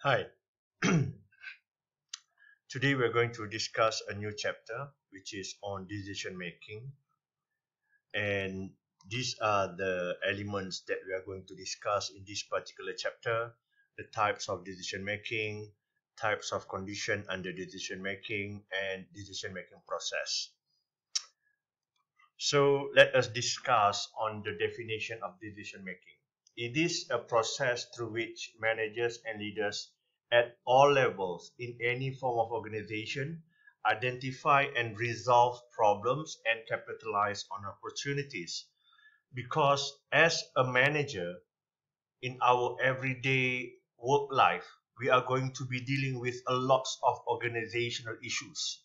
Hi, today we're going to discuss a new chapter which is on decision making, and these are the elements that we are going to discuss in this particular chapter: the types of decision making, types of condition under decision making, and decision making process. So let us discuss on the definition of decision making. It is a process through which managers and leaders at all levels in any form of organization identify and resolve problems and capitalize on opportunities. Because as a manager in our everyday work life, we are going to be dealing with a lot of organizational issues.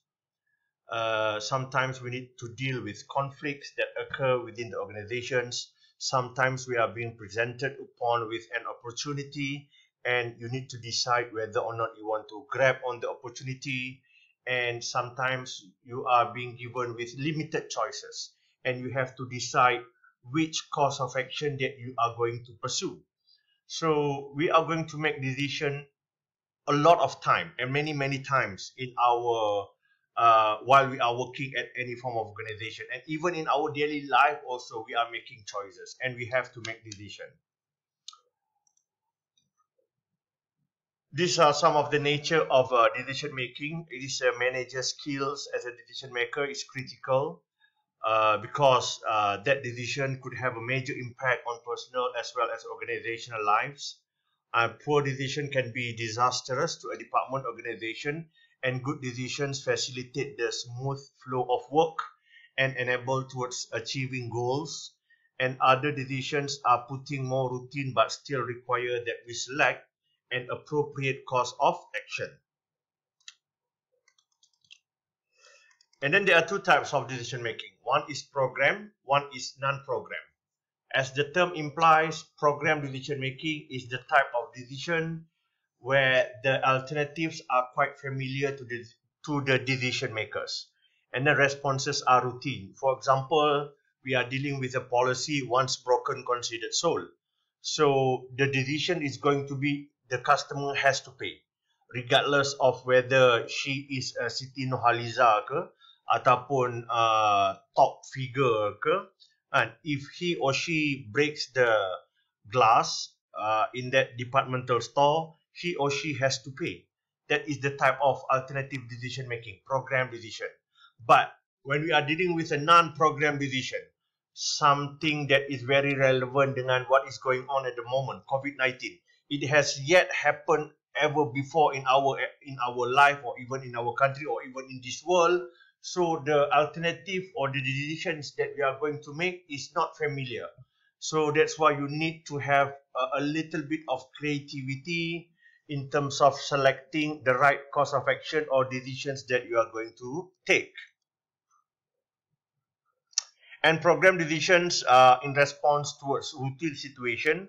Sometimes we need to deal with conflicts that occur within the organizations. Sometimes we are being presented upon with an opportunity, and you need to decide whether or not you want to grab on the opportunity. And sometimes you are being given with limited choices, and you have to decide which course of action that you are going to pursue. So we are going to make decision a lot of time and many times in our while we are working at any form of organization, and even in our daily life also we are making choices and we have to make decision. These are some of the nature of decision making. It is a manager's skills as a decision maker is critical because that decision could have a major impact on personal as well as organizational lives. Poor decision can be disastrous to a department organization, and good decisions facilitate the smooth flow of work and enable towards achieving goals. And other decisions are putting more routine but still require that we select an appropriate course of action. And then there are two types of decision making. One is program, one is non-program. As the term implies, program decision making is the type of decision where the alternatives are quite familiar to the decision makers, and the responses are routine. For example, we are dealing with a policy: once broken, considered sold. So the decision is going to be the customer has to pay, regardless of whether she is a Siti Nurhaliza ke ataupun top figure ke. And if he or she breaks the glass in that departmental store, he or she has to pay. That is the type of alternative decision making, program decision. But when we are dealing with a non-program decision, something that is very relevant dengan what is going on at the moment, COVID-19, it has yet happened ever before in our life, or even in our country, or even in this world. So the alternative or the decisions that we are going to make is not familiar. So that's why you need to have a little bit of creativity in terms of selecting the right course of action or decisions that you are going to take. And program decisions are in response towards routine situation,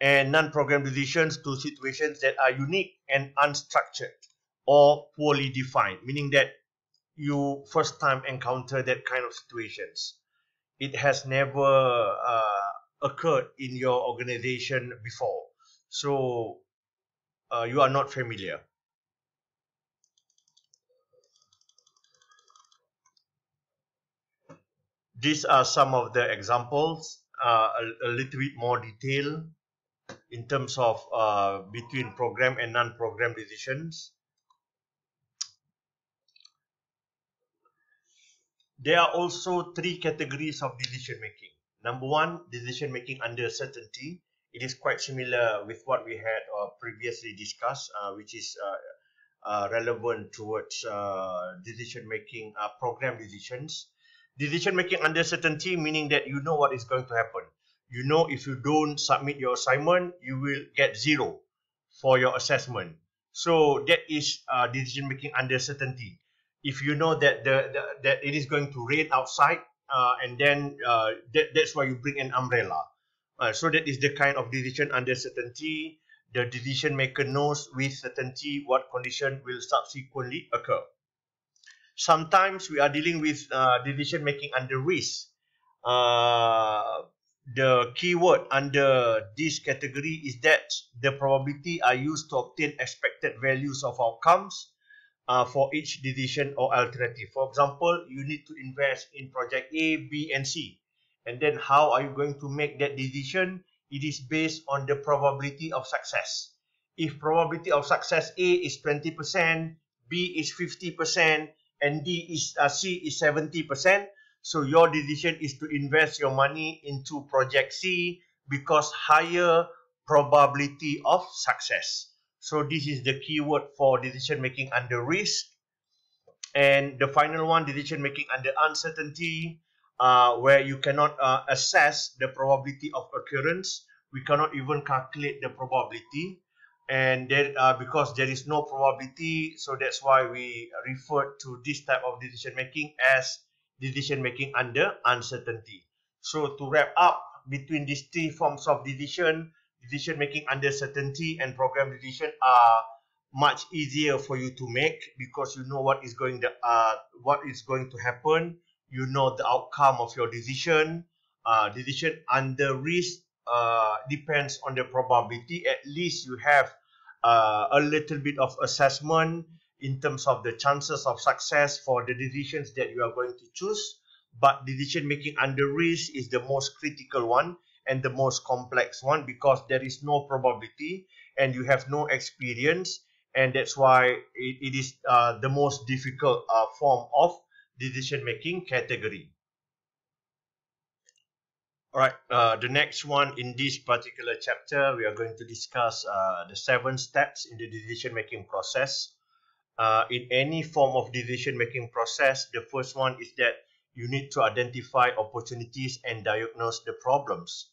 and non-program decisions to situations that are unique and unstructured or poorly defined, meaning that you first time encounter that kind of situations. It has never occurred in your organization before, so you are not familiar. These are some of the examples, a little bit more detail in terms of between program and non-program decisions. There are also three categories of decision making. Number one, decision making under certainty. It is quite similar with what we had previously discussed, which is relevant towards decision making program decisions. Decision making under certainty, meaning that you know what is going to happen. You know, if you don't submit your assignment, you will get 0 for your assessment. So that is decision making under certainty. If you know that that it is going to rain outside, and then that's why you bring an umbrella. So that is the kind of decision under certainty. The decision maker knows with certainty what condition will subsequently occur. Sometimes we are dealing with decision making under risk. the keyword under this category is that the probability are used to obtain expected values of outcomes for each decision or alternative. For example, you need to invest in project A, B, and C. And then how are you going to make that decision? It is based on the probability of success. If probability of success A is 20%, B is 50%, and C is 70%, so your decision is to invest your money into project C because higher probability of success. So this is the keyword for decision making under risk. And the final one, decision making under uncertainty, where you cannot assess the probability of occurrence. We cannot even calculate the probability. And then because there is no probability, so that's why we refer to this type of decision making as decision making under uncertainty. So to wrap up, between these three forms of decision making under certainty and program decision are much easier for you to make because you know what is going to happen. You know the outcome of your decision. Decision under risk depends on the probability. At least you have a little bit of assessment in terms of the chances of success for the decisions that you are going to choose. But decision making under risk is the most critical one and the most complex one because there is no probability and you have no experience, and that's why it is the most difficult form of decision making category. All right, the next one in this particular chapter, we are going to discuss the 7 steps in the decision making process. In any form of decision making process, the first one is that you need to identify opportunities and diagnose the problems.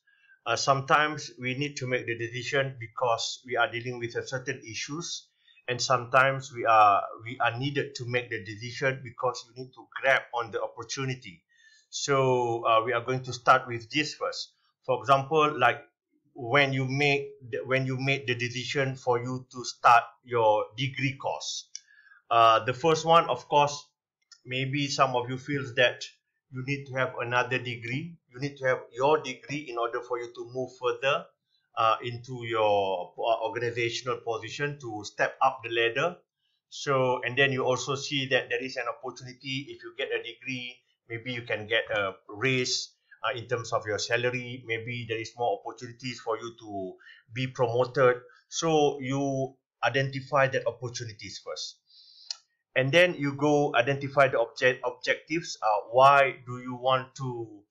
Sometimes we need to make the decision because we are dealing with a certain issues, and sometimes we are needed to make the decision because you need to grab on the opportunity. So we are going to start with this first. For example, like when you made the decision for you to start your degree course. The first one, of course, maybe some of you feels that you need to have another degree. You need to have your degree in order for you to move further into your organizational position, to step up the ladder. So, and then you also see that there is an opportunity. If you get a degree, maybe you can get a raise in terms of your salary. Maybe there is more opportunities for you to be promoted. So you identify the opportunities first. And then you go identify the objectives. Why do you want to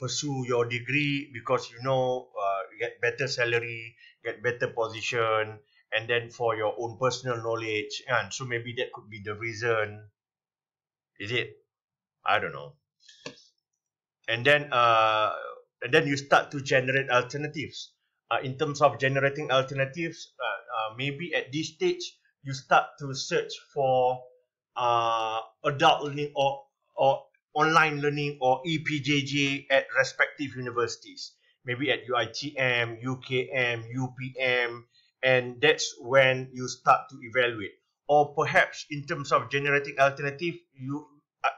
pursue your degree? Because you know you get better salary, get better position, and then for your own personal knowledge. And so maybe that could be the reason. Is it? I don't know. And then you start to generate alternatives. In terms of generating alternatives, maybe at this stage you start to search for adult learning or online learning or EPJJ at respective universities. Maybe at UiTM, UKM, UPM, and that's when you start to evaluate. Or perhaps in terms of generating alternative,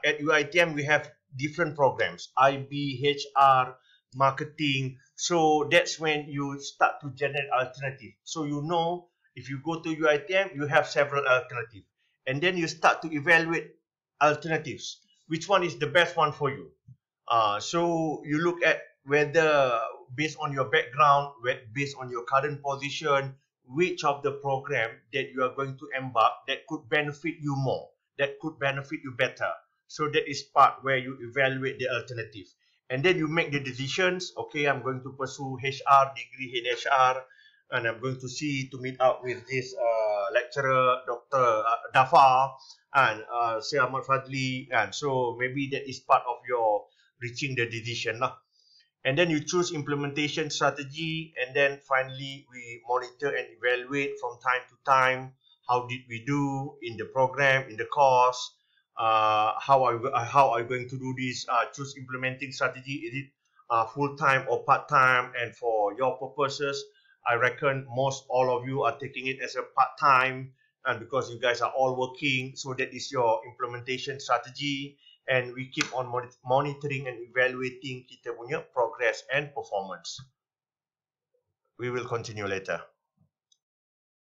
at UiTM we have different programs, IB, HR, marketing. So that's when you start to generate alternative. So you know, if you go to UiTM, you have several alternatives. And then you start to evaluate alternatives. Which one is the best one for you? So you look at whether, based on your background, based on your current position, which of the program that you are going to embark that could benefit you more, that could benefit you better. So that is part where you evaluate the alternative. And then you make the decisions. Okay, I'm going to pursue HR degree in HR, and I'm going to meet up with this lecturer, Dr. Dafa, and Syed Ahmad Fadli. And so maybe that is part of your reaching the decision lah. And then you choose implementation strategy, and then finally we monitor and evaluate from time to time. How did we do in the program, in the course? How are you going to do this? Choose implementing strategy. Is it full-time or part-time? And for your purposes, I reckon most all of you are taking it as a part-time, and because you guys are all working, so that is your implementation strategy. and we keep on monitoring and evaluating kita punya progress and performance. We will continue later.